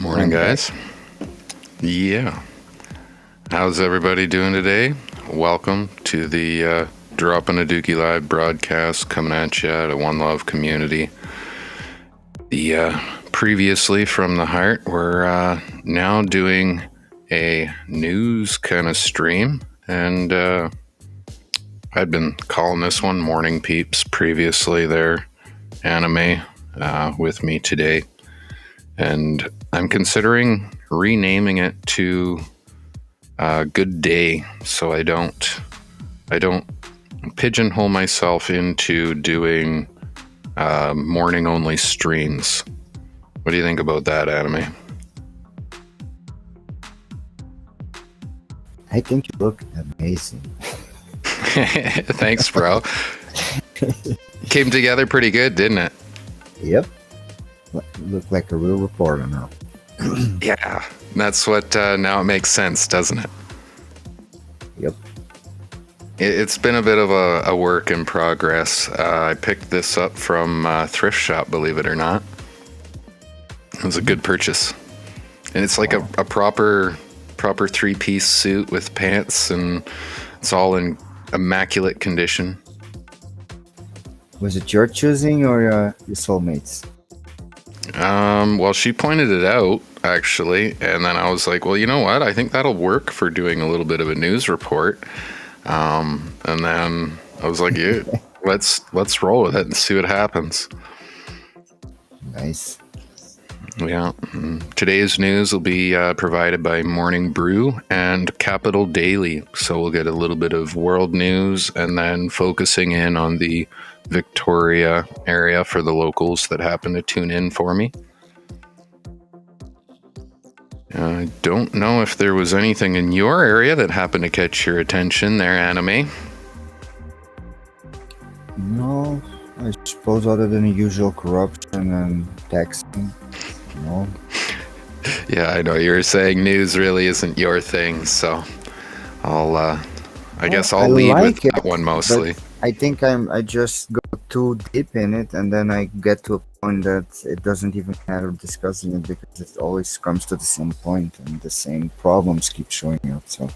Morning, guys. Yeah. How's everybody doing today? Welcome to the Droppin' a Dookie Live broadcast coming at you at a One Love community. The previously from the heart, we're now doing a news kind of stream, and I'd been calling this one Morning Peeps previously. Their anime with me today, and I'm considering renaming it to Good Day, so I don't pigeonhole myself into doing morning only streams. What do you think about that, Anime? I think you look amazing. Thanks, bro. Came together pretty good, didn't it? Yep. Look like a real reporter now. Yeah, that's what, now it makes sense, doesn't it? Yep. It's been a bit of a work in progress. I picked this up from Thrift Shop, believe it or not. It was a good purchase. And it's like a proper three-piece suit with pants, and it's all in immaculate condition. Was it your choosing or your soulmate's? Well, she pointed it out, actually, and then I was like, well, you know what? I think that'll work for doing a little bit of a news report. And then I was like, yeah, let's roll with it and see what happens. Nice. Yeah. Today's news will be provided by Morning Brew and Capital Daily. So we'll get a little bit of world news and then focusing in on the Victoria area for the locals that happen to tune in for me. I don't know if there was anything in your area that happened to catch your attention there, Anime. No, I suppose other than the usual corruption and taxing. No. Yeah, I know you were saying news really isn't your thing, so I guess I'll lead with that one mostly. I think I just go too deep in it, and then I get to a point that it doesn't even matter discussing it because it always comes to the same point and the same problems keep showing up. So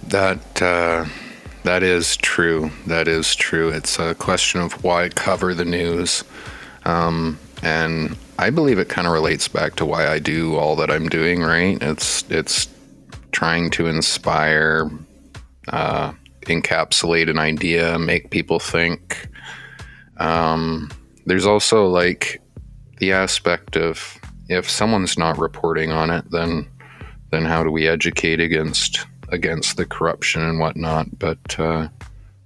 that is true. That is true. It's a question of why cover the news, and I believe it kind of relates back to why I do all that I'm doing. Right? It's trying to inspire. Encapsulate an idea, make people think. There's also like the aspect of if someone's not reporting on it, then how do we educate against the corruption and whatnot? But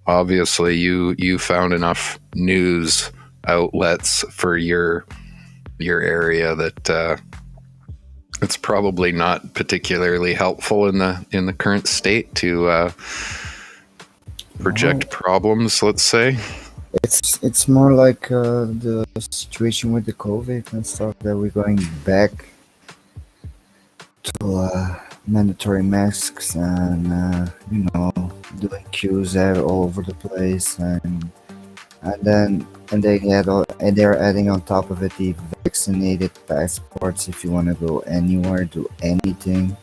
obviously, you found enough news outlets for your area that it's probably not particularly helpful in the current state to project problems, let's say. It's more like the situation with the COVID and stuff, that we're going back to mandatory masks and doing queues all over the place, and they're adding on top of it the vaccinated passports if you want to go anywhere, do anything.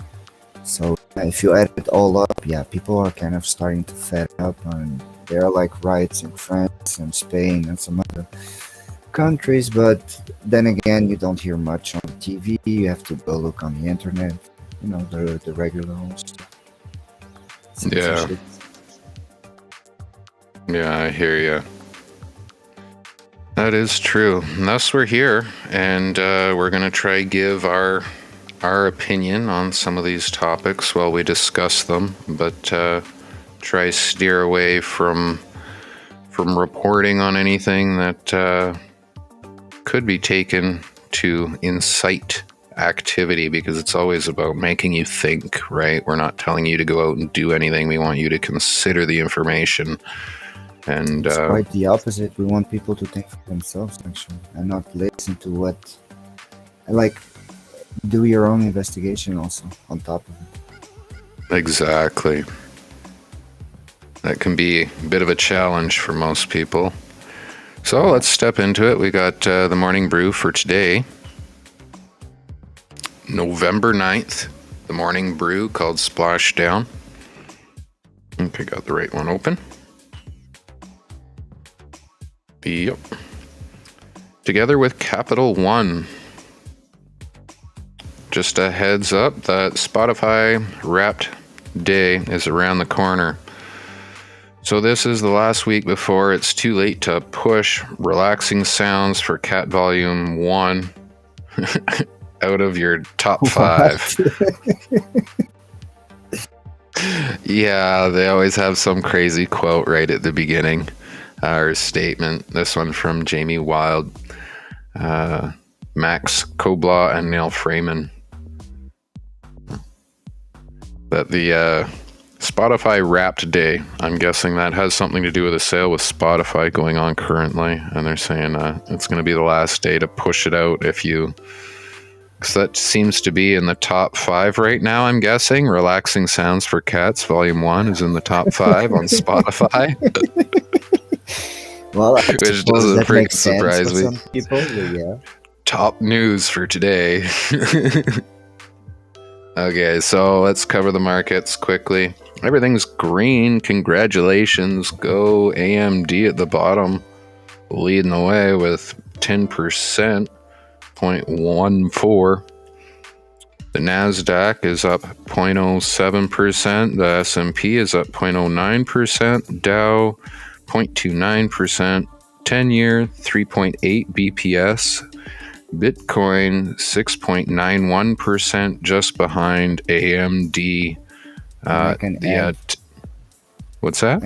So if you add it all up, yeah, people are kind of starting to fed up, and there are like riots in France and Spain and some other countries. But then again, you don't hear much on TV. You have to go look on the internet. The regular host. Yeah. Yeah, I hear you. That is true. And thus we're here, and we're gonna try give our opinion on some of these topics while we discuss them, but try steer away from reporting on anything that could be taken to incite activity, because it's always about making you think, right? We're not telling you to go out and do anything. We want you to consider the information. And it's quite the opposite. We want people to think for themselves, actually, and not listen to what do your own investigation also on top of it. Exactly. That can be a bit of a challenge for most people. So let's step into it. We got the Morning Brew for today. November 9th, the morning brew called Splashdown. Okay, got the right one open. Yep. Together with Capital One. Just a heads up that Spotify Wrapped Day is around the corner. So this is the last week before it's too late to push Relaxing Sounds for Cat Volume 1 out of your top 5. Yeah, they always have some crazy quote right at the beginning or statement. This one from Jamie Wild, Max Koblah, and Neil Freeman. That the Spotify Wrapped Day, I'm guessing that has something to do with a sale with Spotify going on currently, and they're saying it's going to be the last day to push it out if you, because that seems to be in the top 5 right now, I'm guessing. Relaxing Sounds for Cats Volume 1 is in the top 5 on Spotify. Well, which doesn't freaking surprise me. Some people, yeah. Top news for today. Okay, so let's cover the markets quickly. Everything's green. Congratulations. Go AMD at the bottom, leading the way with 10%, 0.14. The NASDAQ is up 0.07%. The S&P is up 0.09%. Dow 0.29%. 10-year 3.8 BPS. Bitcoin 6.91%, just behind AMD. What's that?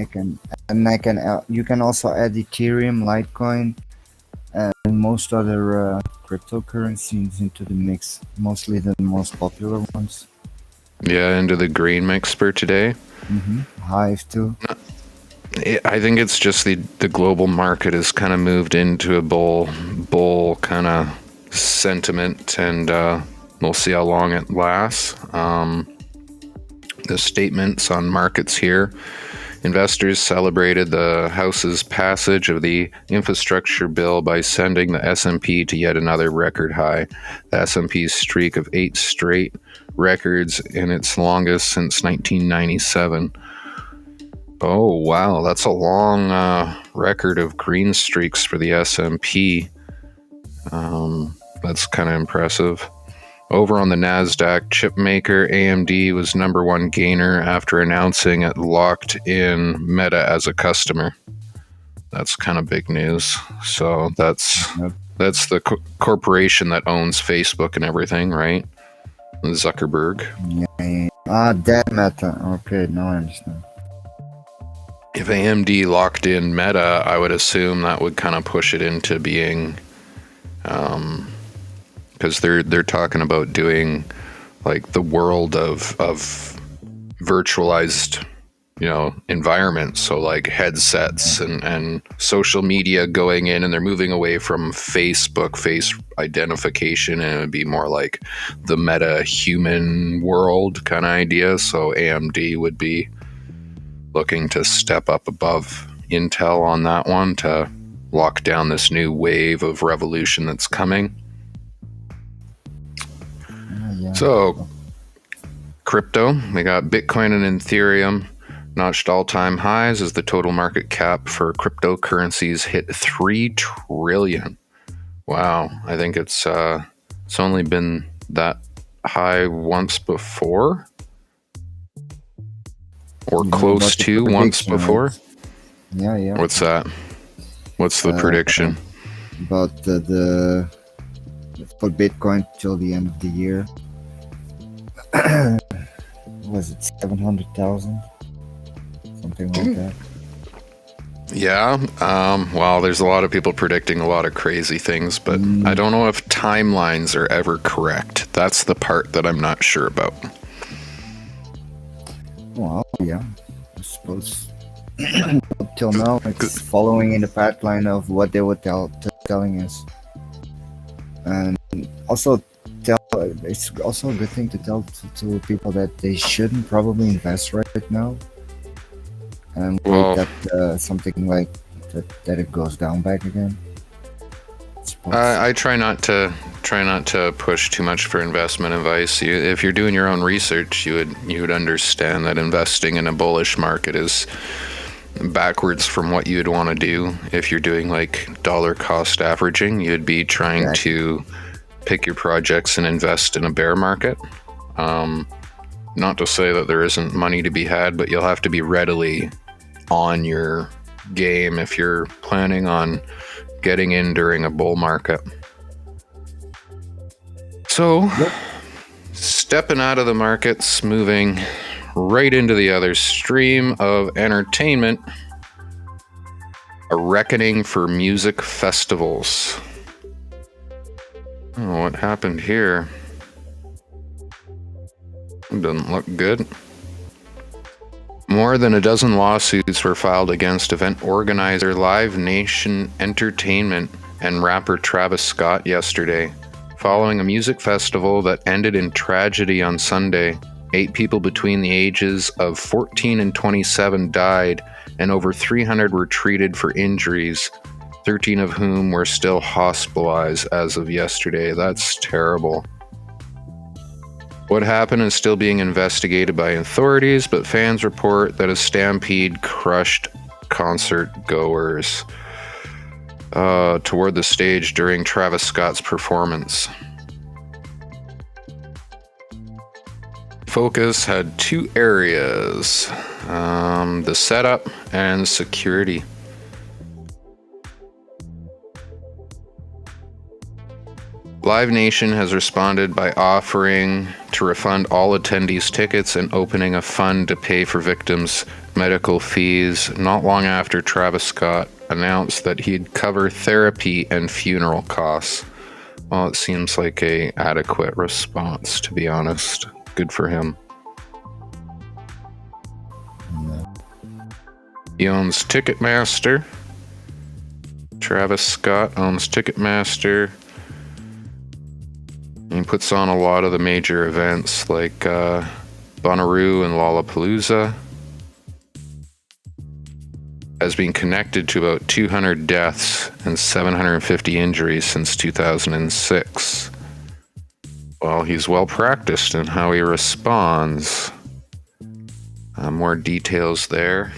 You can also add Ethereum, Litecoin, and most other cryptocurrencies into the mix. Mostly the most popular ones. Yeah, into the green mix for today. Hive too. I think it's just the global market has kind of moved into a bull kind of sentiment, and we'll see how long it lasts. The statements on markets here. Investors celebrated the House's passage of the infrastructure bill by sending the S&P to yet another record high. The S&P's streak of 8 straight records in its longest since 1997. Oh, wow. That's a long record of green streaks for the S&P. That's kind of impressive. Over on the NASDAQ, chip maker AMD was number 1 gainer after announcing it locked in Meta as a customer. That's kind of big news. So that's the corporation that owns Facebook and everything, right? Zuckerberg. Yeah. That Meta. Okay, now I understand. If AMD locked in Meta, I would assume that would kind of push it into being, because they're talking about doing like the world of virtualized, environments. So like headsets and social media going in, and they're moving away from Facebook face identification, and it would be more like the meta human world kind of idea. So AMD would be looking to step up above Intel on that one to lock down this new wave of revolution that's coming. Yeah. So, crypto, we got Bitcoin and Ethereum notched all-time highs as the total market cap for cryptocurrencies hit 3 trillion. Wow, I think it's only been that high once before, or close to once before. Right? Yeah. What's that? What's the prediction? About the for Bitcoin till the end of the year. Was it 700,000? Something like that. Yeah. Well, there's a lot of people predicting a lot of crazy things, but I don't know if timelines are ever correct. That's the part that I'm not sure about. Well, yeah, I suppose. Till now, it's following in the pattern of what they were telling us. And also, it's also a good thing to tell to people that they shouldn't probably invest right now. And wait that something like that it goes down back again. Spots. I try not to push too much for investment advice. If you're doing your own research, you would understand that investing in a bullish market is backwards from what you'd want to do. If you're doing like dollar cost averaging, you'd be trying to pick your projects and invest in a bear market. Not to say that there isn't money to be had, but you'll have to be readily on your game if you're planning on getting in during a bull market. So, stepping out of the markets, moving right into the other stream of entertainment, a reckoning for music festivals. Oh, what happened here? Doesn't look good. More than a dozen lawsuits were filed against event organizer Live Nation Entertainment and rapper Travis Scott yesterday, following a music festival that ended in tragedy on Sunday. 8 people between the ages of 14 and 27 died, and over 300 were treated for injuries, 13 of whom were still hospitalized as of yesterday. That's terrible. What happened is still being investigated by authorities, but fans report that a stampede crushed concert goers toward the stage during Travis Scott's performance. Focus had 2 areas, the setup and security. Live Nation has responded by offering to refund all attendees' tickets and opening a fund to pay for victims' medical fees not long after Travis Scott announced that he'd cover therapy and funeral costs. Well, it seems like an adequate response, to be honest. Good for him. He owns Ticketmaster. Travis Scott owns Ticketmaster. He puts on a lot of the major events like Bonnaroo and Lollapalooza. Has been connected to about 200 deaths and 750 injuries since 2006. Well, he's well practiced in how he responds. More details there.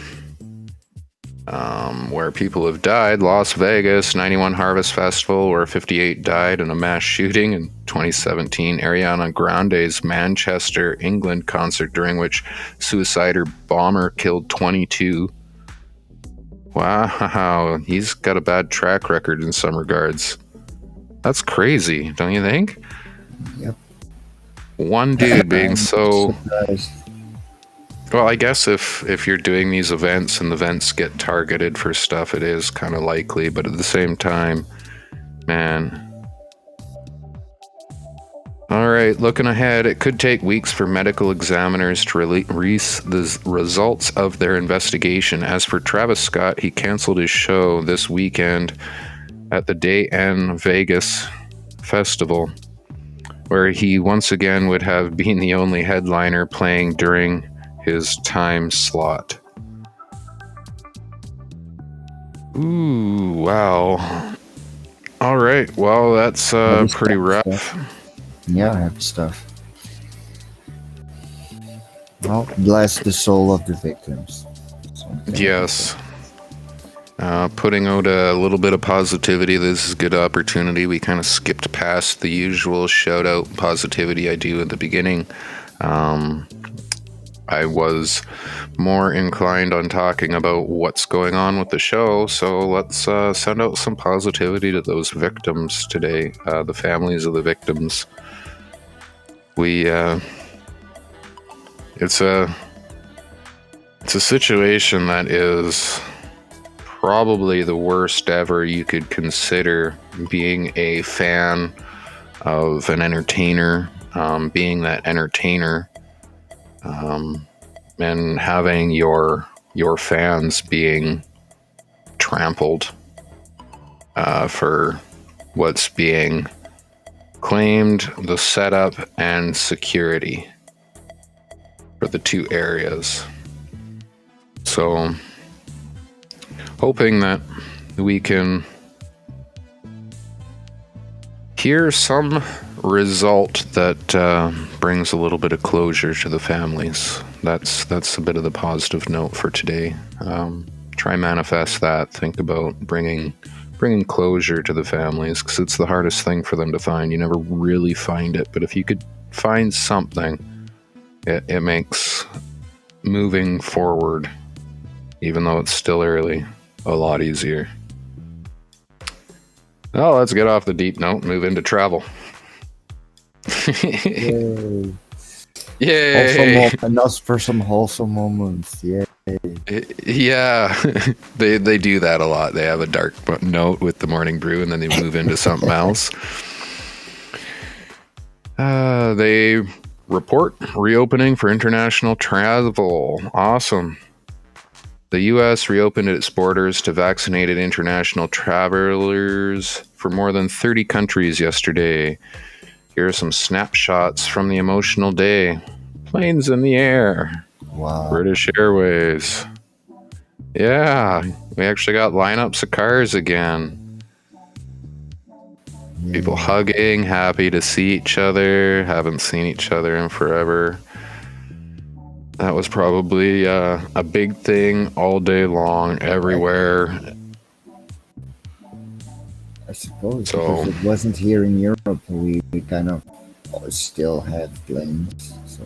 Where people have died: Las Vegas, 91 Harvest Festival, where 58 died in a mass shooting in 2017. Ariana Grande's Manchester, England concert, during which suicider bomber killed 22. Wow, he's got a bad track record in some regards. That's crazy, don't you think? Yep. One dude being so... Surprised. Well, I guess if you're doing these events and the events get targeted for stuff, it is kind of likely, but at the same time, man. All right, looking ahead, it could take weeks for medical examiners to release the results of their investigation. As for Travis Scott, he canceled his show this weekend at the Day N Vegas Festival, where he once again would have been the only headliner playing during his time slot. Ooh, wow. All right, well, that's pretty rough. Yeah, heavy stuff. Well, bless the soul of the victims. Yes. Putting out a little bit of positivity. This is a good opportunity. We kind of skipped past the usual shout out positivity I do at the beginning. I was more inclined on talking about what's going on with the show, so let's send out some positivity to those victims today, the families of the victims. It's a situation that is probably the worst ever you could consider being a fan of an entertainer, being that entertainer. And having your fans being trampled for what's being claimed, the setup and security for the 2 areas. So, hoping that we can Here's some result that brings a little bit of closure to the families. That's a bit of the positive note for today. Try manifest that. Think about bringing closure to the families, because it's the hardest thing for them to find. You never really find it, but if you could find something, it makes moving forward, even though it's still early, a lot easier. Oh, let's get off the deep note and move into travel. Yay. Yay! Enough for some wholesome moments. Yay. Yeah, they do that a lot. They have a dark note with the morning brew, and then they move into something else. They report reopening for international travel. Awesome. The U.S. reopened its borders to vaccinated international travelers for more than 30 countries yesterday. Here are some snapshots from the emotional day. Planes in the air. Wow. British Airways. Yeah, we actually got lineups of cars again. Yeah. People hugging, happy to see each other, haven't seen each other in forever. That was probably a big thing all day long, everywhere. I suppose, So, because it wasn't here in Europe. We kind of still had planes. So.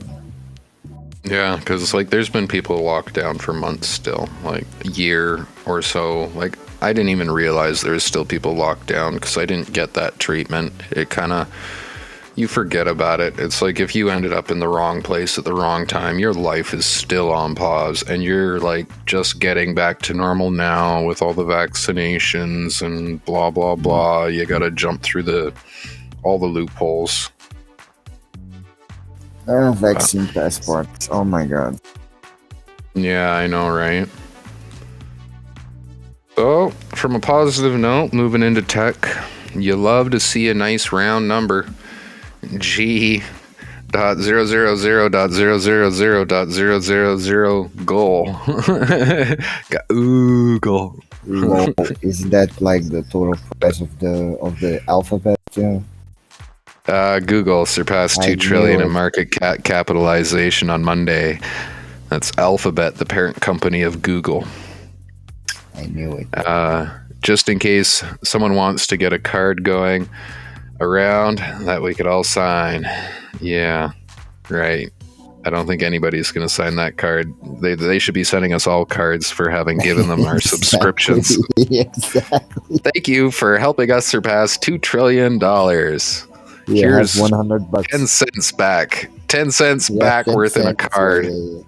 yeah, because like there's been people locked down for months still, like a year or so. Like I didn't even realize there was still people locked down because I didn't get that treatment. It kind of, you forget about it. It's like if you ended up in the wrong place at the wrong time, your life is still on pause and you're like just getting back to normal now with all the vaccinations and blah, blah, blah. You got to jump through all the loopholes. Vaccine passports. Oh my god. Yeah, I know, right? So, from a positive note, moving into tech, you love to see a nice round number. G.000.000.000 goal. Google. Lol. Isn't that like the total price of the alphabet? Yeah. Google surpassed I 2 trillion knew in it. market capitalization on Monday. That's Alphabet, the parent company of Google. I knew it. Just in case someone wants to get a card going around that we could all sign. Yeah, right. I don't think anybody's going to sign that card. They should be sending us all cards for having given them our subscriptions. Exactly. Thank you for helping us surpass $2 trillion. Yeah, Here's have $100. 10 cents back. 10 cents Yeah, back 10 worth in a cents, card. yeah.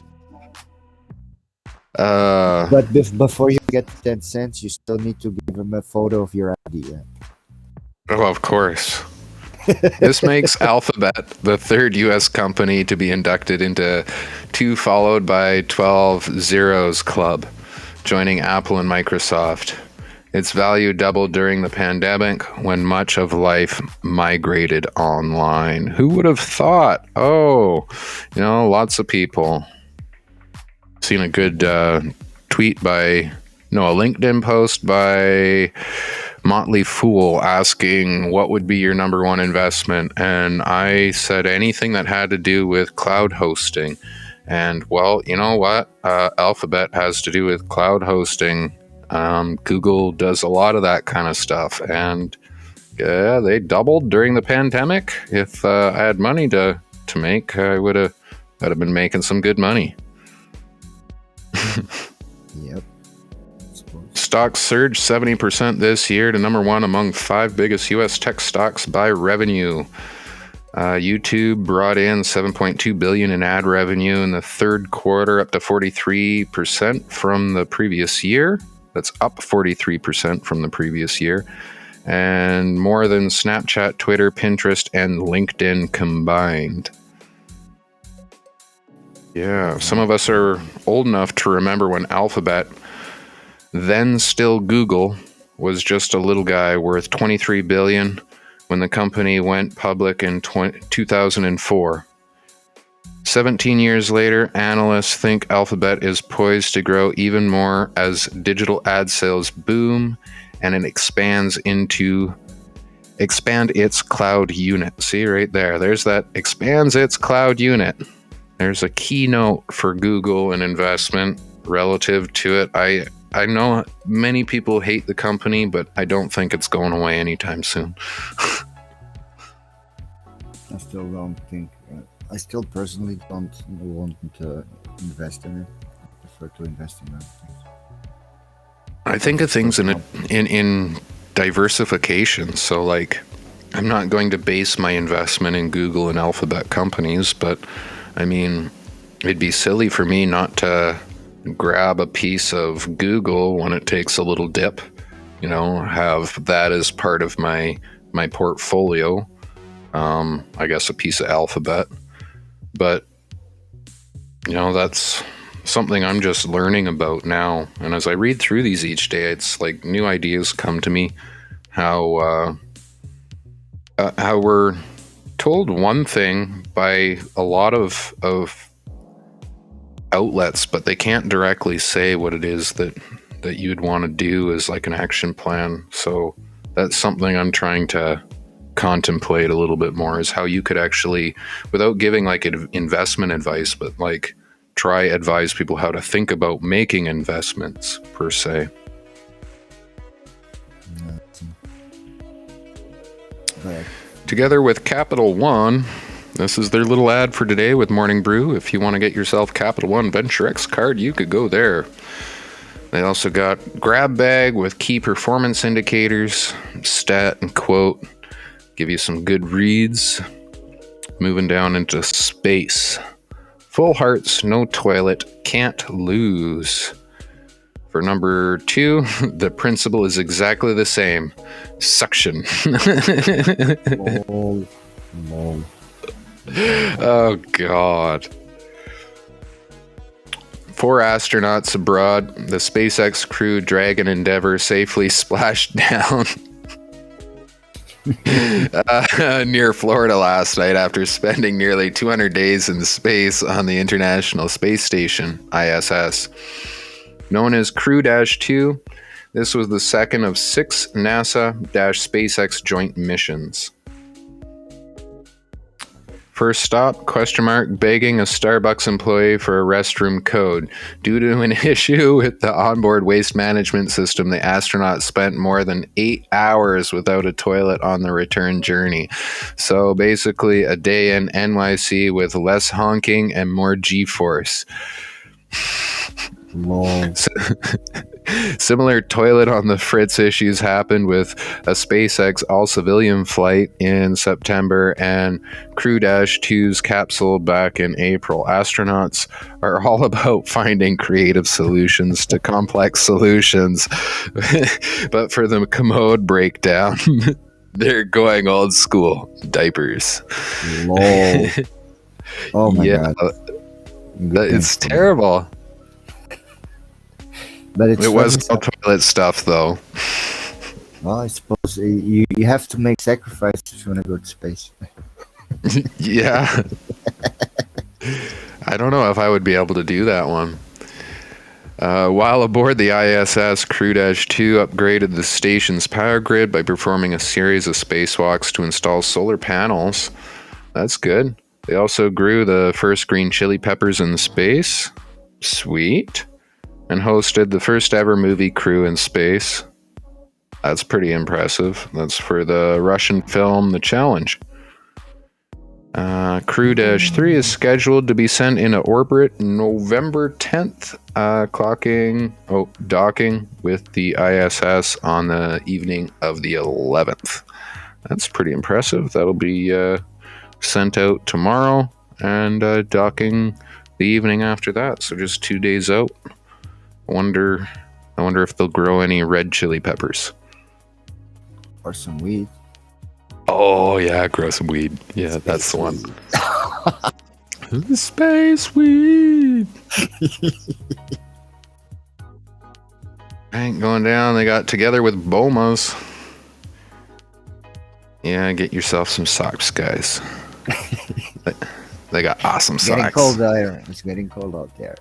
Uh, But before you get 10 cents, you still need to give them a photo of your ID. Yeah. oh, of course. This makes Alphabet the third U.S. company to be inducted into 2 followed by 12 zeros club, joining Apple and Microsoft. Its value doubled during the pandemic when much of life migrated online. Who would have thought? Oh, lots of people. Seen a good tweet a LinkedIn post by Motley Fool asking what would be your number one investment, and I said anything that had to do with cloud hosting. And well, you know what? Alphabet has to do with cloud hosting. Google does a lot of that kind of stuff, and they doubled during the pandemic. If I had money to make, I'd have been making some good money. Yep. Stocks surged 70% this year to number one among 5 biggest U.S. tech stocks by revenue. YouTube brought in $7.2 billion in ad revenue in the third quarter, up to 43% from the previous year. That's up 43% from the previous year. And more than Snapchat, Twitter, Pinterest, and LinkedIn combined. Yeah, some of us are old enough to remember when Alphabet, then still Google, was just a little guy worth $23 billion when the company went public in 2004. 17 years later, analysts think Alphabet is poised to grow even more as digital ad sales boom and it expands into expand its cloud unit. See right there. There's that expands its cloud unit. There's a keynote for Google and investment relative to it. I know many people hate the company, but I don't think it's going away anytime soon. I still don't think. I still personally don't want to invest in it. I prefer to invest in other things. I think of things in diversification. So, like, I'm not going to base my investment in Google and Alphabet companies, but I mean, it'd be silly for me not to grab a piece of Google when it takes a little dip. You know, have that as part of my portfolio. I guess a piece of Alphabet, but you know, that's something I'm just learning about now. And as I read through these each day, it's like new ideas come to me. How we're told one thing by a lot of outlets, but they can't directly say what it is that you'd want to do as like an action plan. So that's something I'm trying to contemplate a little bit more, is how you could actually, without giving like investment advice, but like try advise people how to think about making investments per se. Together with Capital One, this is their little ad for today with Morning Brew. If you want to get yourself Capital One Venture X card, you could go there. They also got grab bag with key performance indicators, stat and quote, give you some good reads. Moving down into space. Full hearts, no toilet, can't lose. For number 2, the principle is exactly the same. Suction. Lol. Oh, God. 4 astronauts aboard the SpaceX Crew Dragon Endeavour safely splashed down near Florida last night after spending nearly 200 days in space on the International Space Station, ISS. Known as Crew-2, this was the second of 6 NASA-SpaceX joint missions. First stop, ? Begging a Starbucks employee for a restroom code. Due to an issue with the onboard waste management system, the astronauts spent more than 8 hours without a toilet on the return journey. So basically a day in NYC with less honking and more G-force. Lol. Similar toilet on the fritz issues happened with a SpaceX all-civilian flight in September and Crew-2's capsule back in April. Astronauts are all about finding creative solutions to complex solutions, but for the commode breakdown, they're going old school. Diapers. Lol. Oh my God. It's terrible. But it was all toilet stuff, though. Well, I suppose you have to make sacrifices when you go to space. Yeah. I don't know if I would be able to do that one. While aboard the ISS, Crew-2 upgraded the station's power grid by performing a series of spacewalks to install solar panels. That's good. They also grew the first green chili peppers in space. Sweet. And hosted the first ever movie crew in space. That's pretty impressive. That's for the Russian film The Challenge. Crew-3 is scheduled to be sent into orbit November 10th, docking with the ISS on the evening of the 11th. That's pretty impressive. That'll be sent out tomorrow and docking the evening after that. So just 2 days out. I wonder if they'll grow any red chili peppers. Or some weed. Oh, yeah, grow some weed. Yeah, that's the one. Space weed. Ain't going down. They got together with Bomas. Yeah, get yourself some socks, guys. They got awesome socks. Getting cold there. It's getting cold out there.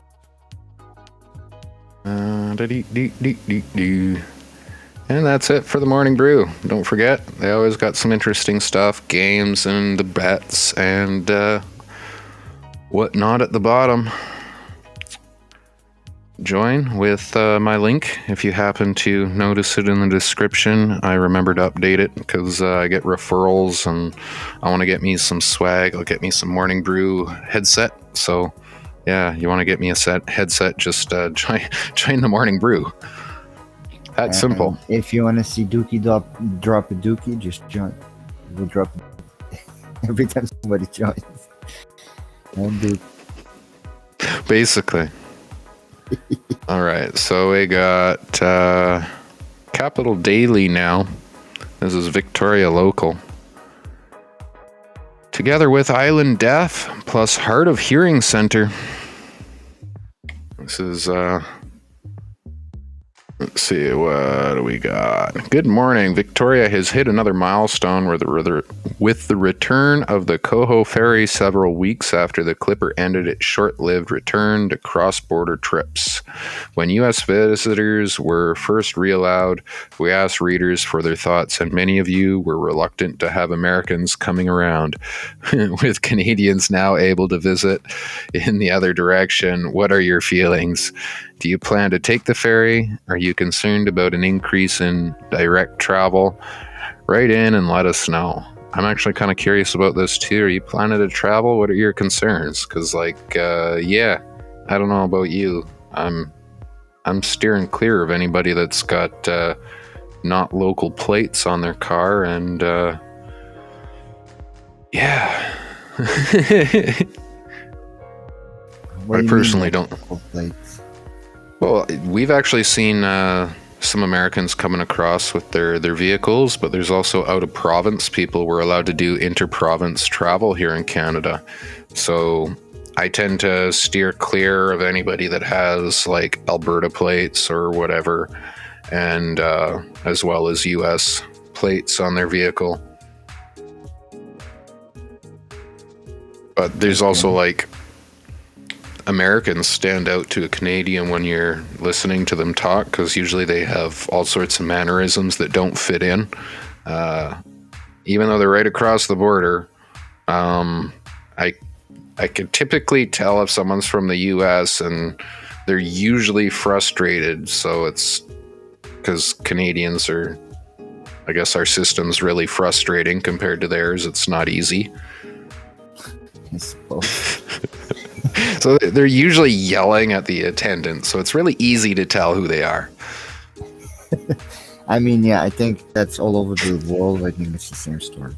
And that's it for the morning brew. Don't forget, they always got some interesting stuff, games and the bets and whatnot at the bottom. Join with my link if you happen to notice it in the description. I remember to update it because I get referrals and I want to get me some swag. I'll get me some morning brew headset. So yeah, you want to get me a headset, just join the morning brew. That's simple. If you want to see Dookie drop a Dookie, just join. We'll drop every time somebody joins. And Duke. Basically. All right, so we got Capital Daily now. This is Victoria Local. Together with Island Deaf plus Heart of Hearing Center. This is let's see, what do we got? Good morning. Victoria has hit another milestone with the return of the Coho Ferry several weeks after the Clipper ended its short-lived return to cross-border trips. When U.S. visitors were first reallowed, we asked readers for their thoughts, and many of you were reluctant to have Americans coming around. With Canadians now able to visit in the other direction, what are your feelings? Do you plan to take the ferry? Are you concerned about an increase in direct travel? Write in and let us know. I'm actually kind of curious about this too. Are you planning to travel? What are your concerns? Because, yeah, I don't know about you. I'm steering clear of anybody that's got not local plates on their car, and yeah. I personally don't. Plates? Well, we've actually seen some Americans coming across with their vehicles, but there's also out-of-province people. We're allowed to do inter-province travel here in Canada. So I tend to steer clear of anybody that has like Alberta plates or whatever, and as well as US plates on their vehicle. But there's also like Americans stand out to a Canadian when you're listening to them talk, because usually they have all sorts of mannerisms that don't fit in. Even though they're right across the border, I can typically tell if someone's from the US, and they're usually frustrated. So it's because Canadians are, I guess our system's really frustrating compared to theirs. It's not easy. I suppose. So they're usually yelling at the attendant, so it's really easy to tell who they are. I mean, yeah, I think that's all over the world. I think it's the same story.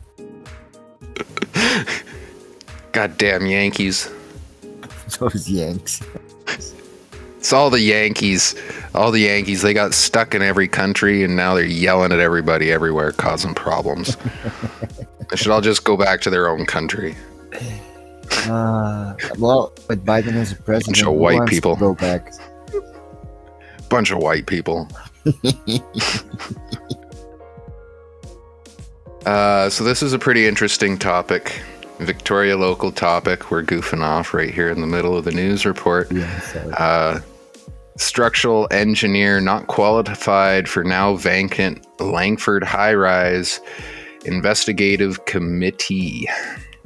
Goddamn Yankees. Those Yanks. It's all the Yankees. All the Yankees, they got stuck in every country, and now they're yelling at everybody everywhere, causing problems. They should all just go back to their own country. Well, with Biden as a president, bunch of white people. Go back. Bunch of white people. So this is a pretty interesting topic. Victoria local topic. We're goofing off right here in the middle of the news report. Yeah, structural engineer not qualified for now vacant Langford high-rise investigative committee.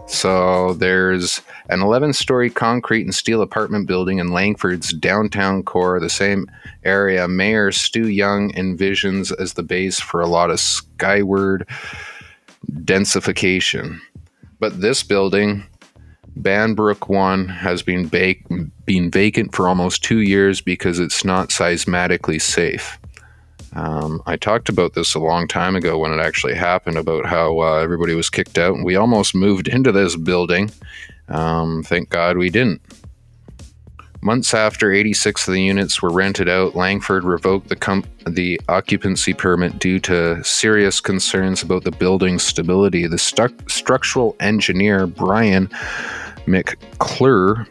So there's an 11-story concrete and steel apartment building in Langford's downtown core, the same area Mayor Stu Young envisions as the base for a lot of skyward densification. But this building, Banbrook 1, has been vacant for almost 2 years because it's not seismically safe. I talked about this a long time ago when it actually happened, about how everybody was kicked out, and we almost moved into this building. Thank God we didn't. Months after 86 of the units were rented out, Langford revoked the occupancy permit due to serious concerns about the building's stability. The structural engineer, Brian McClure,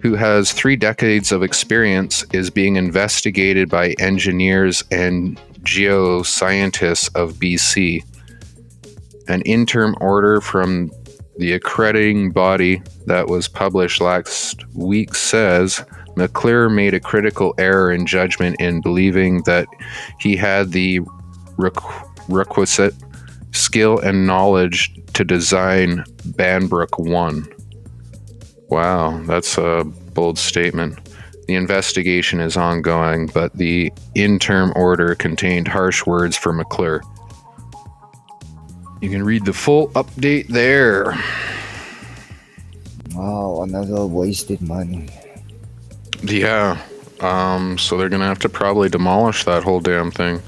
who has 3 decades of experience, is being investigated by engineers and geoscientists of BC. An interim order from the accrediting body that was published last week says McClure made a critical error in judgment in believing that he had the requisite skill and knowledge to design Banbrook 1. Wow, that's a bold statement. The investigation is ongoing, but the interim order contained harsh words for McClure. You can read the full update there. Wow, another wasted money. Yeah, so they're gonna have to probably demolish that whole damn thing.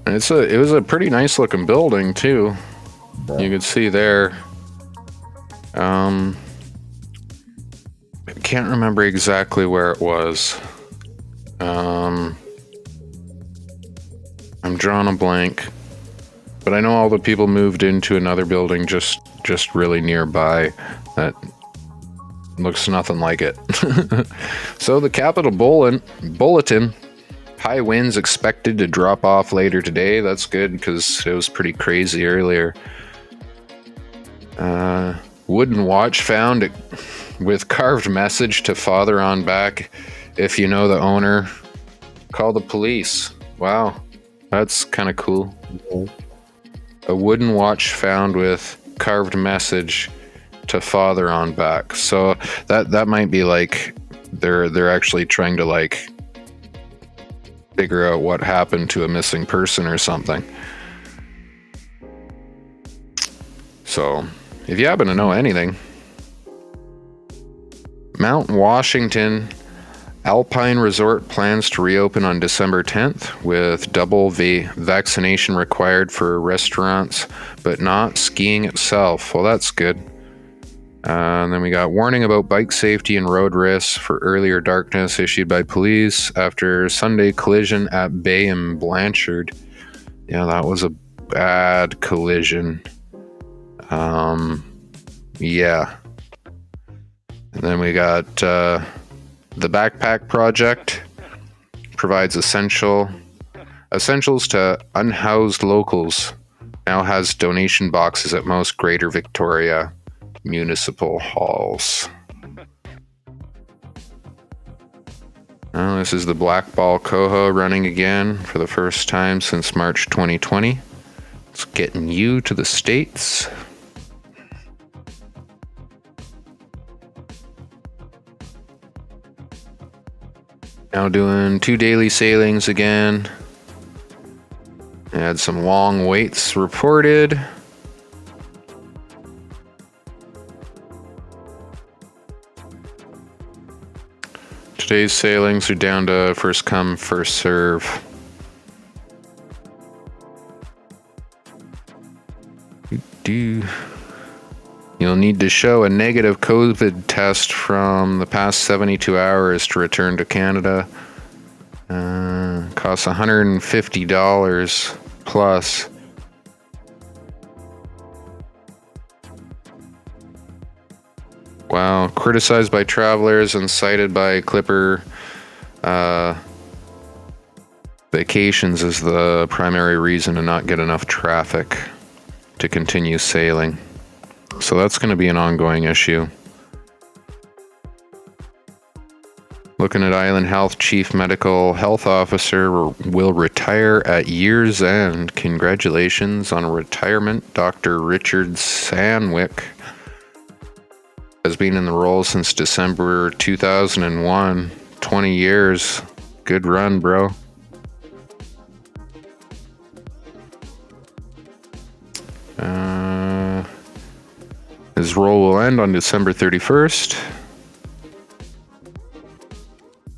And it was a pretty nice looking building too. But You can see there. I can't remember exactly where it was. I'm drawing a blank, but I know all the people moved into another building just really nearby that looks nothing like it. So the Capitol Bulletin, high winds expected to drop off later today. That's good because it was pretty crazy earlier. Wooden watch found with carved message to father on back. If you know the owner, call the police. Wow, that's kind of cool. A wooden watch found with carved message to father on back. So that might be like they're actually trying to like figure out what happened to a missing person or something. So if you happen to know anything, Mount Washington Alpine Resort plans to reopen on December 10th with double vaccination required for restaurants, but not skiing itself. Well, that's good. And then we got warning about bike safety and road risks for earlier darkness issued by police after Sunday collision at Bay and Blanchard. Yeah, that was a bad collision. Yeah. And then we got the Backpack Project provides essentials to unhoused locals. Now has donation boxes at most Greater Victoria municipal halls. Now this is the Black Ball Coho running again for the first time since March 2020. It's getting you to the States. Now doing 2 daily sailings again. Had some long waits reported. Today's sailings are down to first come, first serve. You'll need to show a negative COVID test from the past 72 hours to return to Canada. Costs $150 plus. Wow, criticized by travelers and cited by Clipper Vacations as the primary reason to not get enough traffic to continue sailing. So that's going to be an ongoing issue. Looking at Island Health, Chief Medical Health Officer will retire at year's end. Congratulations on retirement, Dr. Richard Sanwick. Has been in the role since December 2001. 20 years. Good run, bro. His role will end on December 31st.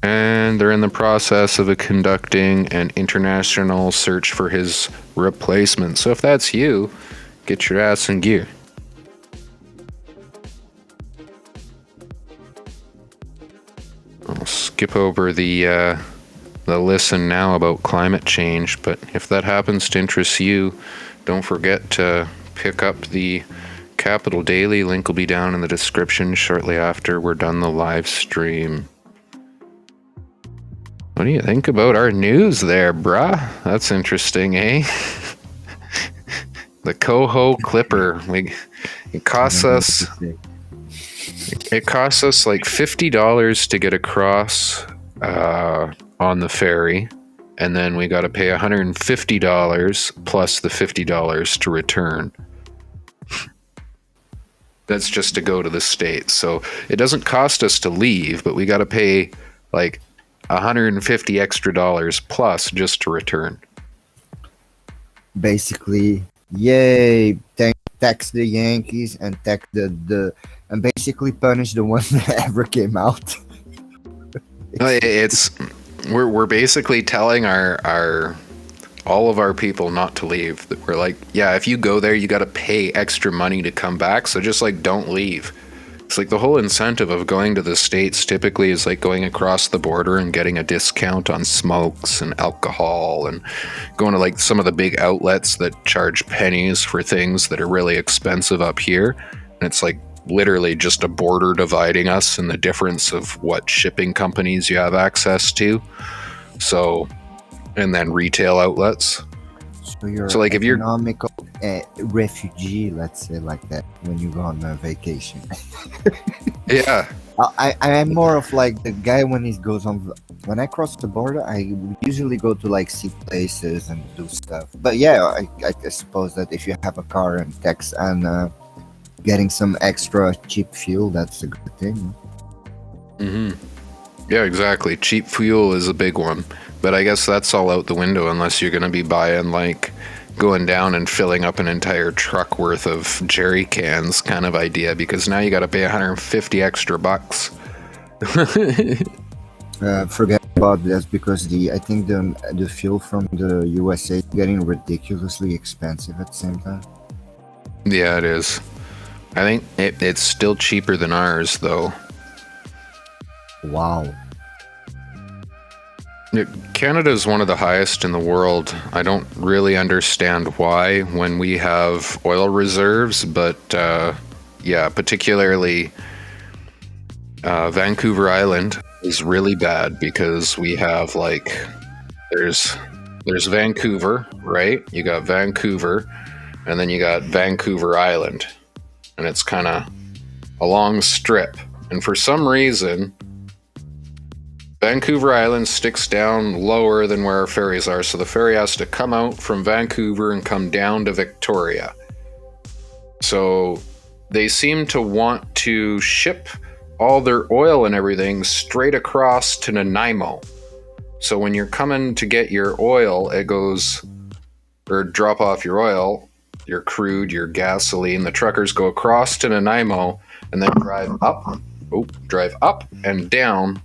And they're in the process of conducting an international search for his replacement. So if that's you, get your ass in gear. I'll skip over the listen now about climate change, but if that happens to interest you, don't forget to pick up the Capital Daily. Link will be down in the description shortly after we're done the live stream. What do you think about our news there, bruh? That's interesting, eh? The Coho Clipper. It costs us like $50 to get across on the ferry. and then we got to pay $150 plus the $50 to return. That's just to go to the States. So it doesn't cost us to leave, but we got to pay like $150 extra plus just to return. Basically, yay! Tax the Yankees and tax and basically punish the ones that ever came out. We're basically telling our all of our people not to leave. We're like, yeah, if you go there, you got to pay extra money to come back. So just like, don't leave. It's like the whole incentive of going to the States typically is like going across the border and getting a discount on smokes and alcohol and going to like some of the big outlets that charge pennies for things that are really expensive up here. And it's like literally just a border dividing us and the difference of what shipping companies you have access to. So, and then retail outlets. So you're like, if you're economical refugee, let's say like that, when you go on a vacation. Yeah. I'm more of like the guy when when I cross the border, I usually go to like see places and do stuff. But yeah, I suppose that if you have a car and tax and getting some extra cheap fuel, that's a good thing. Mm-hmm. Yeah, exactly. Cheap fuel is a big one. But I guess that's all out the window unless you're going to be buying, like, going down and filling up an entire truck worth of jerry cans kind of idea, because now you got to pay 150 extra bucks. Forget about this, because I think the fuel from the USA is getting ridiculously expensive at the same time. Yeah, it is. I think it's still cheaper than ours, though. Wow. Canada is one of the highest in the world. I don't really understand why when we have oil reserves, but yeah, particularly Vancouver Island is really bad because we have like, there's Vancouver, right? You got Vancouver, and then you got Vancouver Island, and it's kind of a long strip. And for some reason, Vancouver Island sticks down lower than where our ferries are, so the ferry has to come out from Vancouver and come down to Victoria. So they seem to want to ship all their oil and everything straight across to Nanaimo. So when you're coming to get your oil, it goes, or drop off your oil, your crude, your gasoline, the truckers go across to Nanaimo and then drive up and down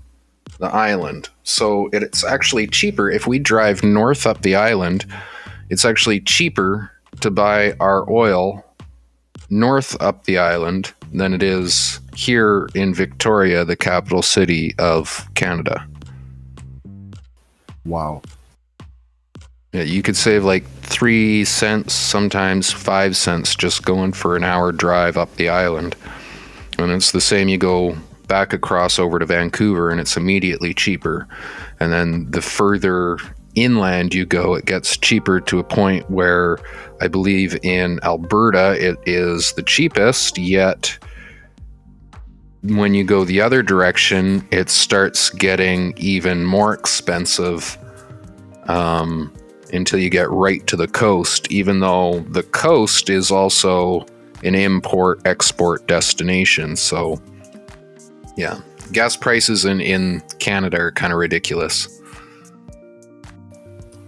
the island. So it's actually cheaper if we drive north up the island. It's actually cheaper to buy our oil north up the island than it is here in Victoria, the capital city of Canada. Wow. Yeah, you could save like 3 cents, sometimes 5 cents just going for an hour drive up the island. And it's the same, you go back across over to Vancouver and it's immediately cheaper. And then the further inland you go, it gets cheaper to a point where I believe in Alberta it is the cheapest, yet when you go the other direction it starts getting even more expensive until you get right to the coast, even though the coast is also an import-export destination. So yeah, gas prices in Canada are kind of ridiculous.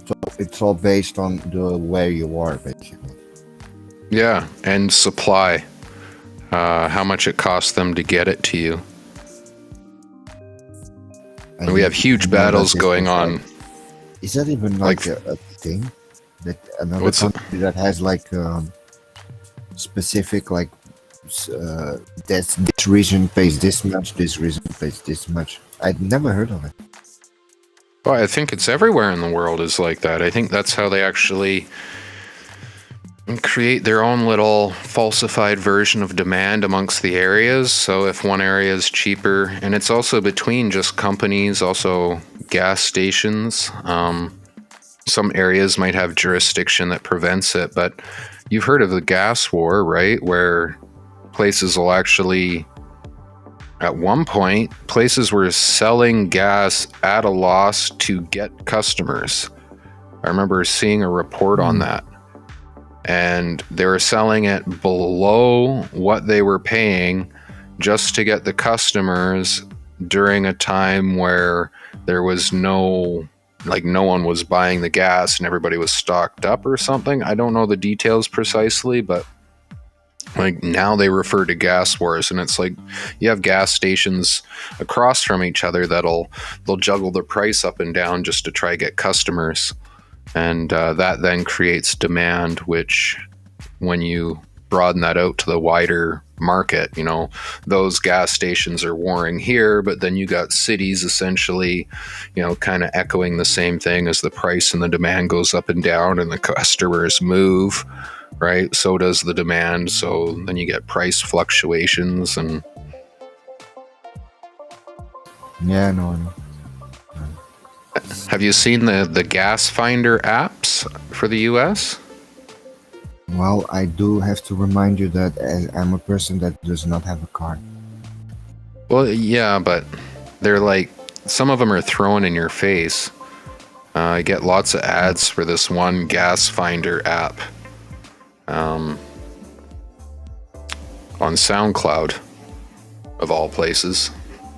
So it's all based on where you are, basically. Yeah, and supply. How much it costs them to get it to you. And we have huge battles going on. Is that even like a thing? That another country that has like specific like this region pays this much, this region pays this much. I'd never heard of it. Well, I think it's everywhere in the world is like that. I think that's how they actually create their own little falsified version of demand amongst the areas. So if one area is cheaper, and it's also between just companies, also gas stations. Some areas might have jurisdiction that prevents it, but you've heard of the gas war, right? Where places will actually at one point, places were selling gas at a loss to get customers. I remember seeing a report on that. And they were selling it below what they were paying just to get the customers during a time where there was no one was buying the gas and everybody was stocked up or something. I don't know the details precisely, but like now they refer to gas wars, and it's like you have gas stations across from each other they'll juggle the price up and down just to try to get customers. And that then creates demand, which when you broaden that out to the wider market, you know, those gas stations are warring here, but then you got cities essentially, you know, kind of echoing the same thing as the price and the demand goes up and down and the customers move, right? So does the demand. So then you get price fluctuations. And Yeah, no. have you seen the gas finder apps for the US? Well, I do have to remind you that I'm a person that does not have a car. Well, yeah, but they're like, some of them are thrown in your face. I get lots of ads for this one gas finder app on SoundCloud, of all places.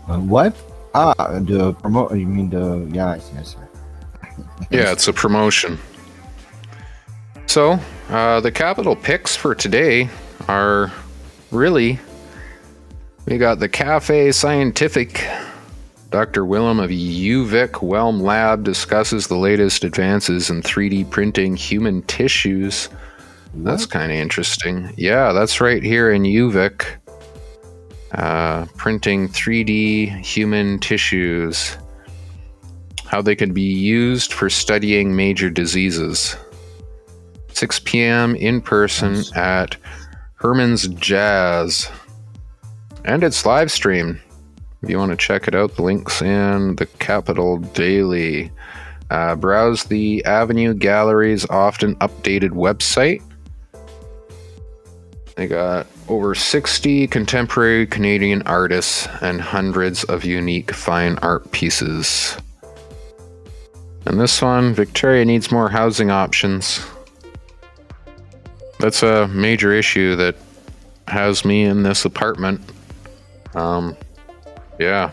What? The promote. You mean the? Yeah, yes. Yeah, it's a promotion. So, the capital picks for today are really, we got the Cafe Scientific. Dr. Willem of UVic Whelm Lab discusses the latest advances in 3D printing human tissues. What? That's kind of interesting. Yeah, that's right here in UVic. Printing 3D human tissues. How they can be used for studying major diseases. 6 p.m. in person at Herman's Jazz. And it's live stream. If you want to check it out, the link's in the Capital Daily. Browse the Avenue Gallery's often updated website. They got over 60 contemporary Canadian artists and hundreds of unique fine art pieces. And this one, Victoria needs more housing options. That's a major issue that has me in this apartment. Yeah.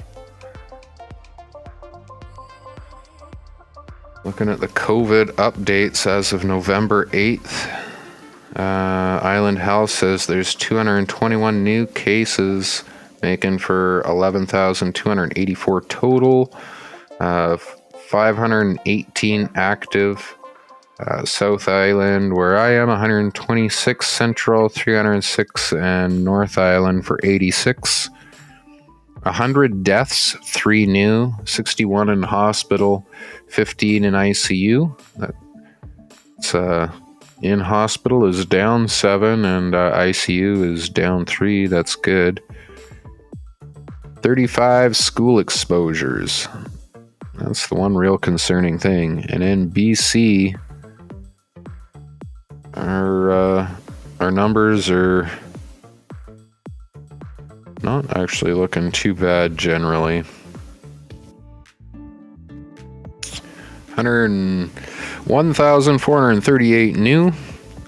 Looking at the COVID updates as of November 8th. Island Health says there's 221 new cases, making for 11,284 total. 518 active. South Island, where I am, 126. Central, 306. And North Island for 86. 100 deaths, 3 new, 61 in hospital, 15 in ICU. That's in hospital is down 7 and ICU is down 3. That's good. 35 school exposures. That's the one real concerning thing. And in BC, our numbers are not actually looking too bad generally. 101,438 new.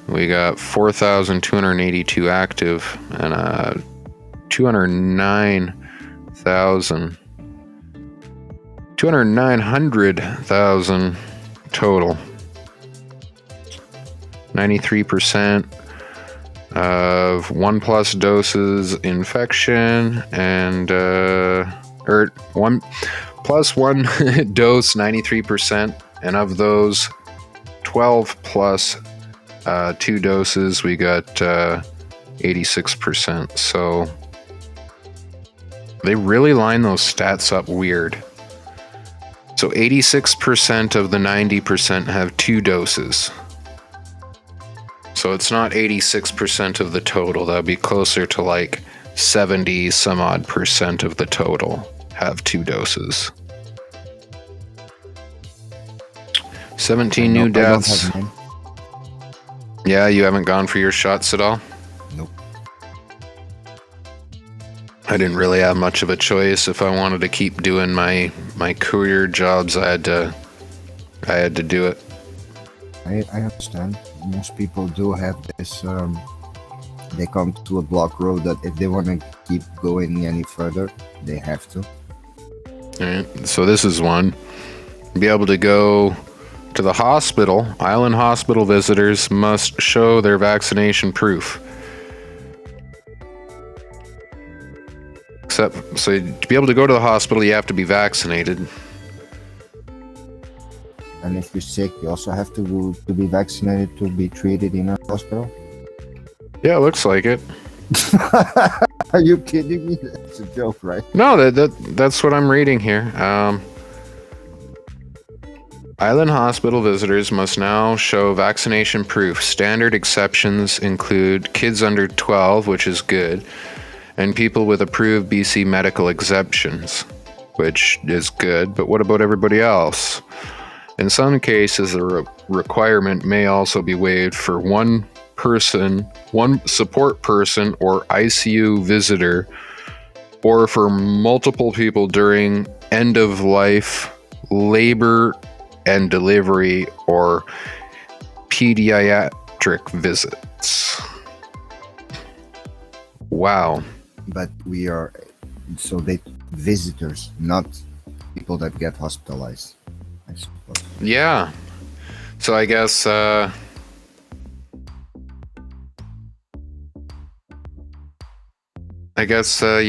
We got 4,282 active and 209,000 total. 93% of 1+ doses infection and 1+1 dose 93%, and of those 12+ 2 doses we got 86%. So they really line those stats up weird. So 86% of the 90% have 2 doses. So it's not 86% of the total. That'd be closer to like 70 some odd percent of the total have 2 doses. 17 new deaths. Yeah, you haven't gone for your shots at all? Nope. I didn't really have much of a choice. If I wanted to keep doing my career jobs, I had to do it. I understand. Most people do have this. They come to a block road that if they want to keep going any further, they have to. All right. So this is one. Be able to go to the hospital. Island hospital visitors must show their vaccination proof. So to be able to go to the hospital, you have to be vaccinated. And if you're sick, you also have to be vaccinated to be treated in a hospital. Yeah, it looks like it. Are you kidding me? That's a joke, right? No, that's what I'm reading here. Island hospital visitors must now show vaccination proof. Standard exceptions include kids under 12, which is good, and people with approved BC medical exemptions, which is good. But what about everybody else? In some cases, the requirement may also be waived for one support person or ICU visitor, or for multiple people during end of life, labor and delivery, or pediatric visits. Wow. But we are so they visitors, not people that get hospitalized, I suppose. Yeah. So I guess you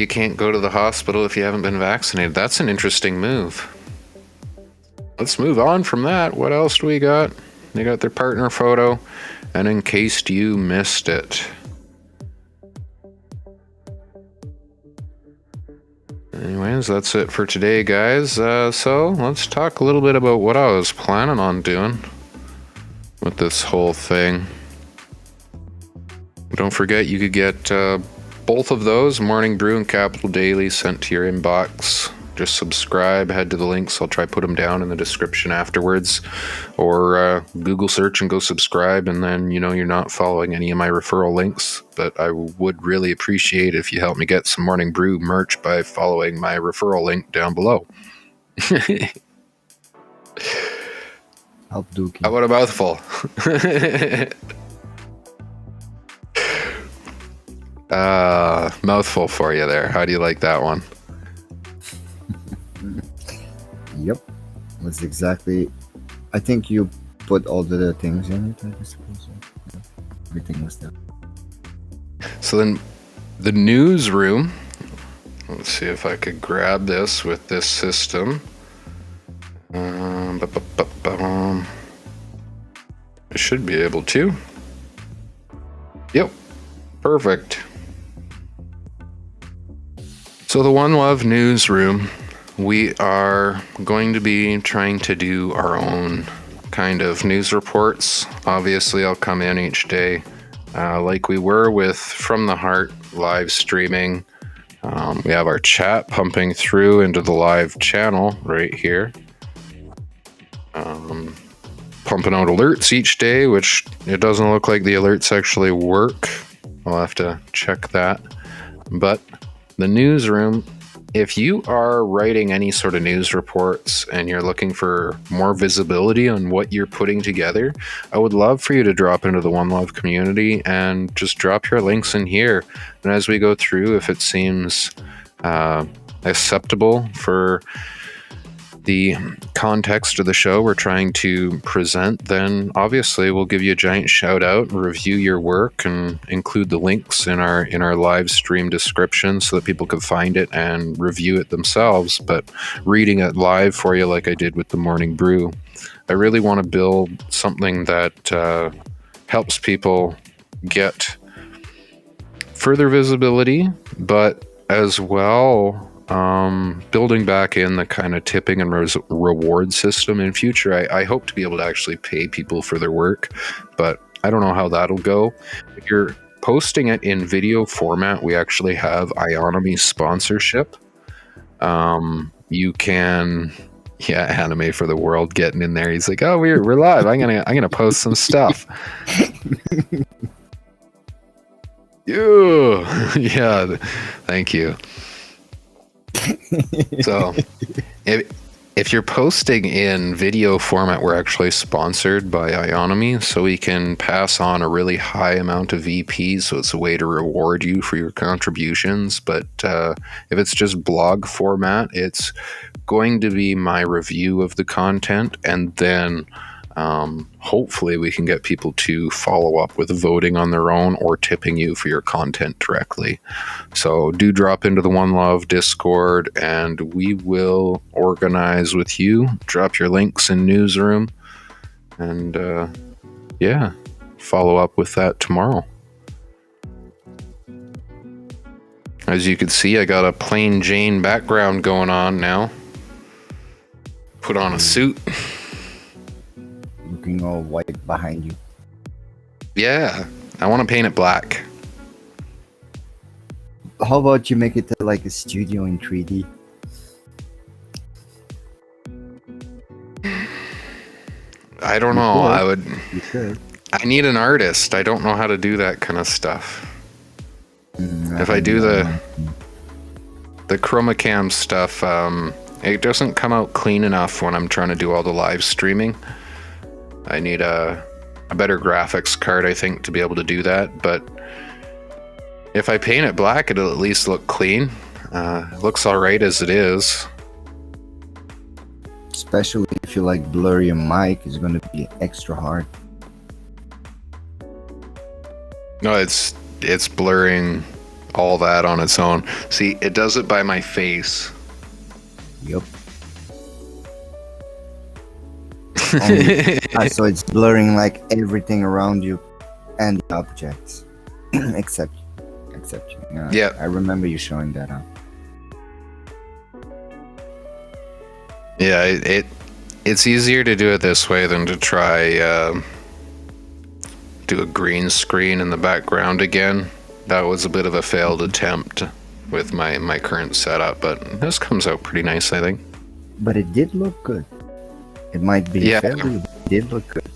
can't go to the hospital if you haven't been vaccinated. That's an interesting move. Let's move on from that. What else do we got? They got their partner photo, and in case you missed it. Anyways, that's it for today, guys. So let's talk a little bit about what I was planning on doing with this whole thing. Don't forget, you could get both of those, Morning Brew and Capital Daily, sent to your inbox. Just subscribe, head to the links. I'll try put them down in the description afterwards, or Google search and go subscribe, and then you're not following any of my referral links. But I would really appreciate if you help me get some Morning Brew merch by following my referral link down below. Help Dookie. How about a mouthful? Mouthful for you there. How do you like that one? Yep, that's exactly. I think you put all the things in it. I suppose yeah. Everything was there. So then, the newsroom. Let's see if I could grab this with this system. I should be able to. Yep, perfect. So the One Love newsroom. We are going to be trying to do our own kind of news reports. Obviously, I'll come in each day like we were with From the Heart live streaming. We have our chat pumping through into the live channel right here. Pumping out alerts each day, which it doesn't look like the alerts actually work. I'll have to check that. But the newsroom, if you are writing any sort of news reports and you're looking for more visibility on what you're putting together, I would love for you to drop into the One Love community and just drop your links in here. And as we go through, if it seems acceptable for the context of the show we're trying to present, then obviously we'll give you a giant shout out, review your work, and include the links in our live stream description so that people can find it and review it themselves. But reading it live for you like I did with the Morning Brew, I really want to build something that helps people get further visibility, but as well building back in the kind of tipping and reward system in future. I hope to be able to actually pay people for their work, but I don't know how that'll go. If you're posting it in video format, we actually have Ionomy sponsorship. You can, Anime for the World getting in there. He's like, oh, we're live. I'm gonna post some stuff. Yeah, thank you. So if if you're posting in video format, we're actually sponsored by Ionomy, so we can pass on a really high amount of VP. So it's a way to reward you for your contributions. But if it's just blog format, it's going to be my review of the content, and then hopefully we can get people to follow up with voting on their own or tipping you for your content directly. So do drop into the One Love Discord and we will organize with you. Drop your links in newsroom and follow up with that tomorrow. As you can see, I got a plain Jane background going on now. Put on a suit. Looking all white behind you. Yeah, I want to paint it black. How about you make it like a studio in 3D? I don't know. You could. I need an artist. I don't know how to do that kind of stuff. If I do the chroma cam stuff, it doesn't come out clean enough when I'm trying to do all the live streaming. I need a better graphics card, I think, to be able to do that. But if I paint it black, it'll at least look clean. It looks all right as it is. Especially if you like blur your mic, it's going to be extra hard. No, it's blurring all that on its own. See, it does it by my face. Yup. So it's blurring like everything around you and the objects, except you. Yeah. I remember you showing that up. Yeah, it's easier to do it this way than to try do a green screen in the background again. That was a bit of a failed attempt with my current setup, but this comes out pretty nice, I think. But it did look good. It might be a failure, but it did look good.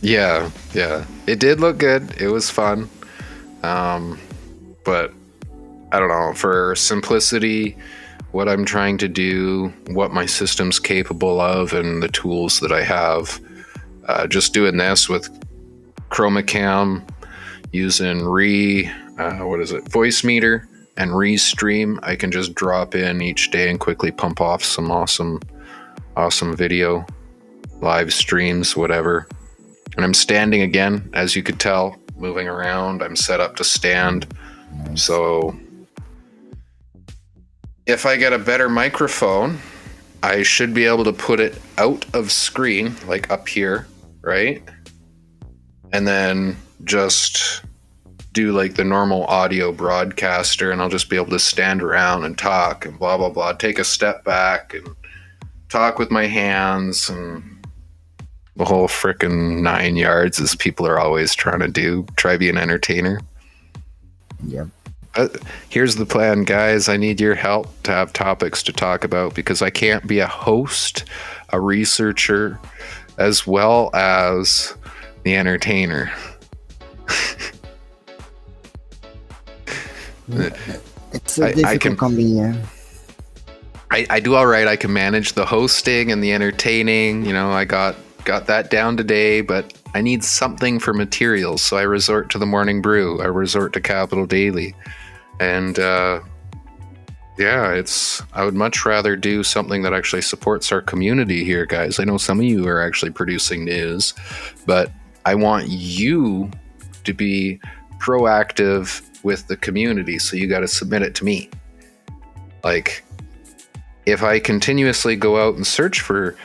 Yeah. It did look good. It was fun. But I don't know, for simplicity, what I'm trying to do, what my system's capable of, and the tools that I have, just doing this with chroma cam, using voice meter and restream, I can just drop in each day and quickly pump off some awesome video, live streams, whatever. And I'm standing again, as you could tell, moving around. I'm set up to stand. Nice. So if I get a better microphone, I should be able to put it out of screen, like up here, right? And then just do like the normal audio broadcaster, and I'll just be able to stand around and talk and blah, blah, blah. Take a step back and talk with my hands and the whole frickin' 9 yards, as people are always trying to do. Try be an entertainer. Yep. Here's the plan, guys. I need your help to have topics to talk about, because I can't be a host, a researcher, as well as the entertainer. It's a difficult combination. I do all right. I can manage the hosting and the entertaining. I got that down today, but I need something for materials, so I resort to the Morning Brew. I resort to Capital Daily. And I would much rather do something that actually supports our community here, guys. I know some of you are actually producing news, but I want you to be proactive with the community, so you got to submit it to me. Like, if I continuously go out and search for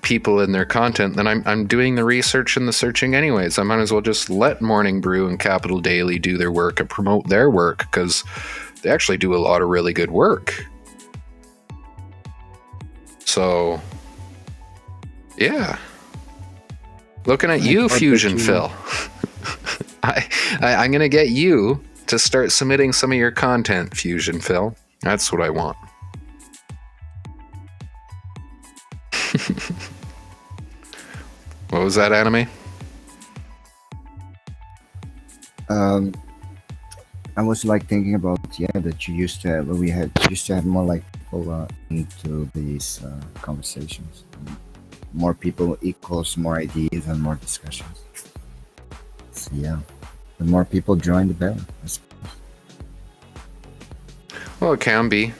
people in their content, then I'm doing the research and the searching anyways. I might as well just let Morning Brew and Capital Daily do their work and promote their work, because they actually do a lot of really good work. So, yeah. Looking at you, Fusion Phil. I'm going to get you to start submitting some of your content, Fusion Phil. That's what I want. What was that, Anime? I was like thinking about that you used to have used to have more like people into these conversations. More people equals more ideas and more discussions. So yeah, the more people join, the better. Well, it can be.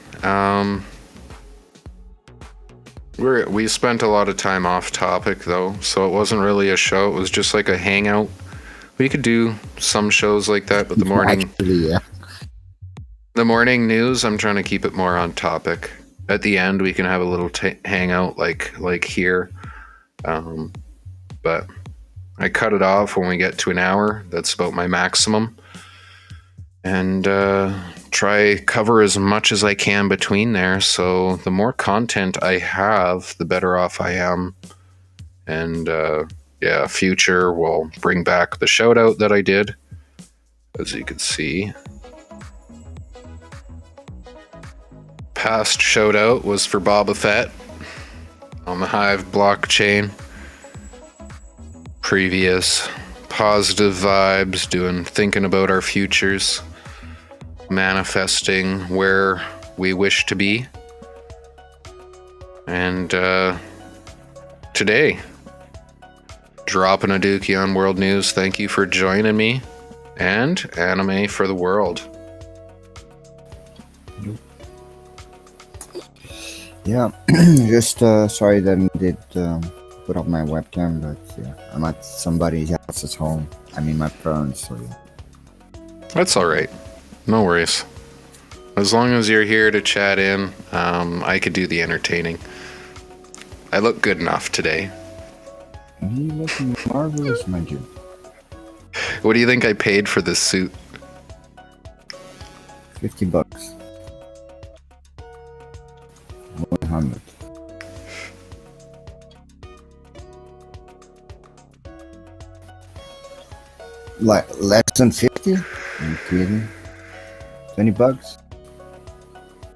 We spent a lot of time off topic though, so it wasn't really a show. It was just like a hangout. We could do some shows like that, but Actually, yeah. the morning news, I'm trying to keep it more on topic. At the end, we can have a little hangout like here. But I cut it off when we get to an hour. That's about my maximum. And try cover as much as I can between there. So the more content I have, the better off I am. And yeah, future will bring back the shout out that I did, as you can see. Past shout out was for Boba Fett on the Hive blockchain. Previous positive vibes, thinking about our futures, manifesting where we wish to be. And today, dropping a dookie on World News. Thank you for joining me. And Anime for the World. Yeah, just sorry that I did put up my webcam, but yeah, I'm at somebody else's home. I mean, my parents. So yeah. That's all right. No worries. As long as you're here to chat in, I could do the entertaining. I look good enough today. You looking marvelous, my dude. What do you think I paid for this suit? $50. 100. Like less than 50? Are you kidding? $20?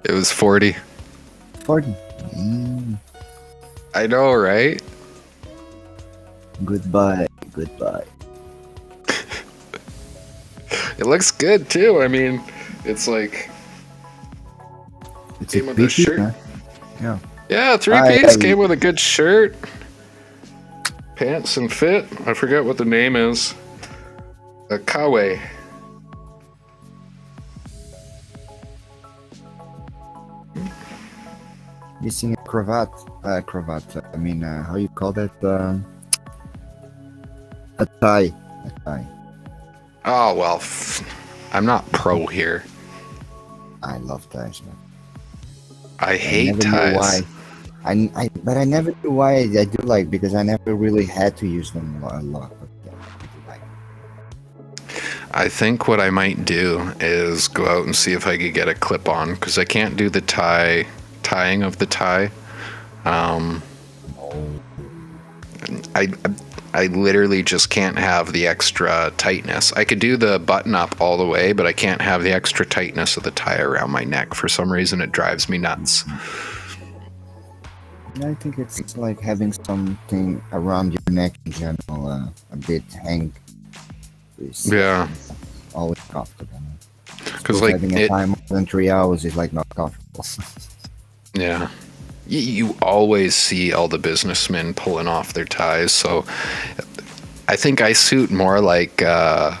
It was 40. 40. I know, right? Goodbye. It looks good too. I mean, it's like It's came a with a PT, shirt. huh? Yeah. Yeah, three-piece came with a good shirt, pants, and fit. I forget what the name is. A kawaii. Missing a cravat. I mean, how you call that? A tie. A tie. Oh well, I'm not pro here. I love ties, man. I hate never knew ties. why. But I never knew why I do like, because I never really had to use them a lot. But yeah, I do like. I think what I might do is go out and see if I could get a clip on, because I can't do the tying of the tie. I literally just can't have the extra tightness. I could do the button up all the way, but I can't have the extra tightness of the tie around my neck. For some reason, it drives me nuts. I think it's like having something around your neck in general, a bit hang. Yeah. Always comfortable. Because like having a time more than 3 hours is like not comfortable. Yeah. You always see all the businessmen pulling off their ties, so I think I suit more like the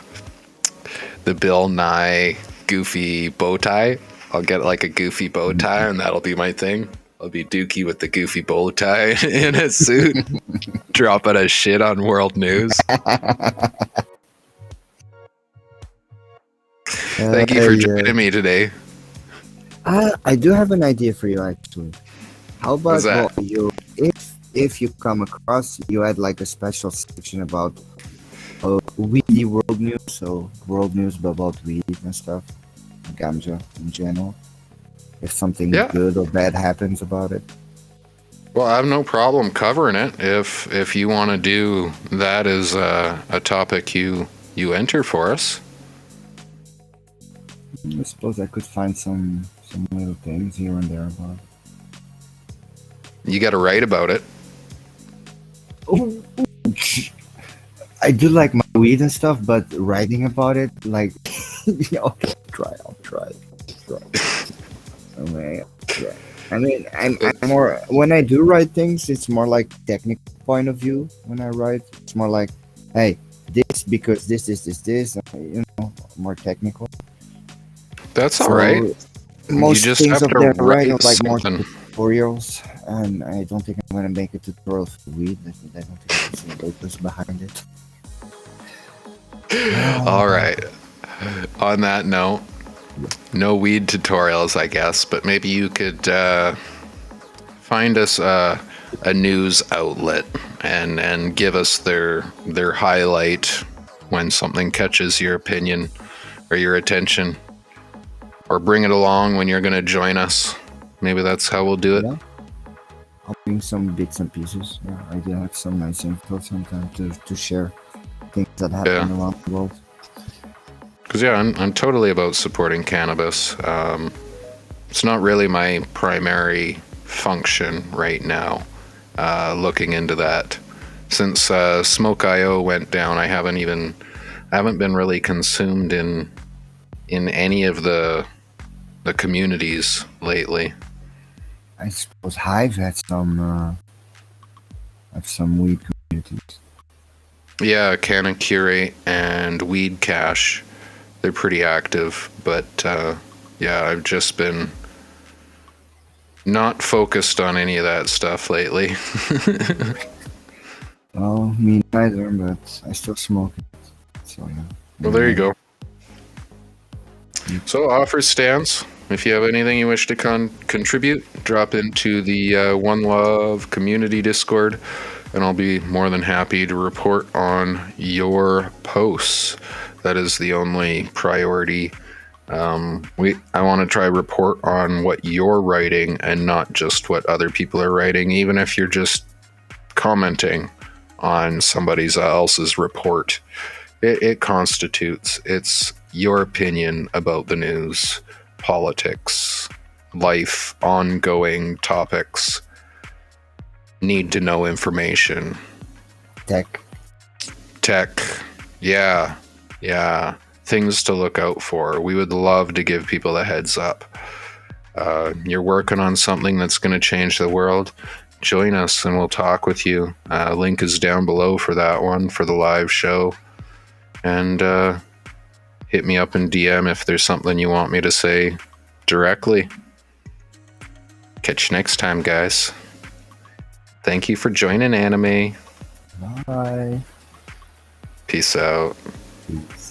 Bill Nye goofy bow tie. I'll get like a goofy bow tie, and that'll be my thing. I'll be Dookie with the goofy bow tie in a suit, dropping a shit on world news. Thank you for joining me today. I do have an idea for you, actually. How about that? if you come across, you had like a special section about weedy world news, so world news about weed and stuff, ganja in general. If something good or bad happens about it. Well, I have no problem covering it if you want to do that as a topic you enter for us. I suppose I could find some little things here and there about it. You got to write about it. Oh, I do like my weed and stuff, but writing about it, like, okay, try. Okay, yeah. I mean, I'm more when I do write things, it's more like technical point of view. When I write, it's more like, hey, this because this, more technical. That's all right. So You most just things have of to there right are write like more something. tutorials, and I don't think I'm gonna make a tutorial for weed. I don't think there's any purpose behind it. All right. On that note, no weed tutorials, I guess, but maybe you could find us a news outlet and give us their highlight when something catches your opinion or your attention, or bring it along when you're going to join us. Maybe that's how we'll do it. Yeah, I'll bring some bits and pieces. Yeah, I do have some nice info sometimes to share things that happen Yeah. around the world. Because yeah, I'm totally about supporting cannabis. It's not really my primary function right now. Looking into that, since Smoke.io went down, I haven't been really consumed in any of the communities lately. I suppose Hive had some weed communities. Yeah, Canna Curate and Weed Cache, they're pretty active, but yeah, I've just been not focused on any of that stuff lately. Well, me neither, but I still smoke it. So yeah. Well, there you go. So, offer stance. If you have anything you wish to contribute, drop into the One Love community Discord, and I'll be more than happy to report on your posts. That is the only priority. I want to try report on what you're writing and not just what other people are writing, even if you're just commenting on somebody else's report. It constitutes. It's your opinion about the news, politics, life, ongoing topics, need to know information. Tech. Yeah. Things to look out for. We would love to give people a heads up. You're working on something that's going to change the world. Join us and we'll talk with you. Link is down below for that one, for the live show. And hit me up in DM if there's something you want me to say directly. Catch you next time, guys. Thank you for joining Anime. Bye. Peace out. Peace.